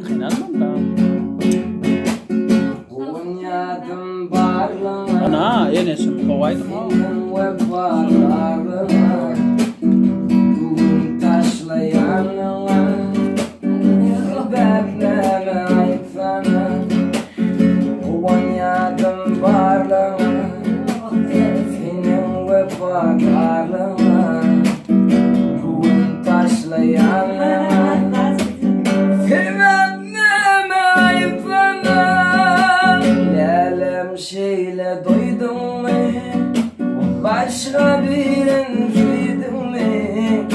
İnanmam da. Bunyadım barlığına Ana enesim kovaydım ha. senin ve varlığına Durum taşlayanına Sebepleme ayıplarına Bunyadım barlığına senin ve varlığına Durum taşlayanına şeyle doydum mu? Başka birin duydum mu?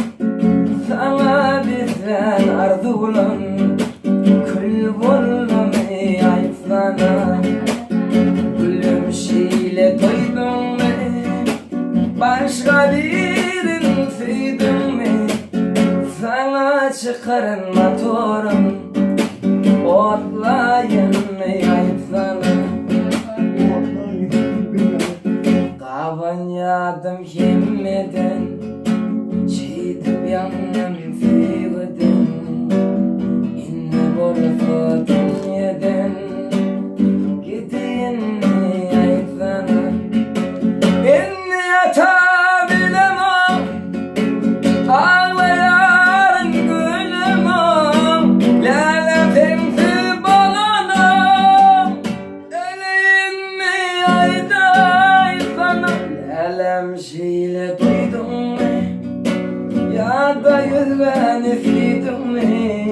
Sana bizden arzulan kül buldum ayıplana Gülüm şeyle doydum mu? Başka birin duydum mu? Sana çıkarın motorun otlayın ayıplana Kavanyadım yemeden Çiğdip yandım feyveden İnne borfa dünyeden Gidin ayıplana İnne yatabilemem Ağlayan gülümüm Lale penfi balanım Eleyin mi ayda Elem şeyle duydum mu? Ya da yüzben üfledim mi?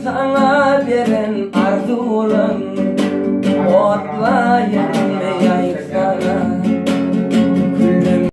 Sana veren arzulan Otlayın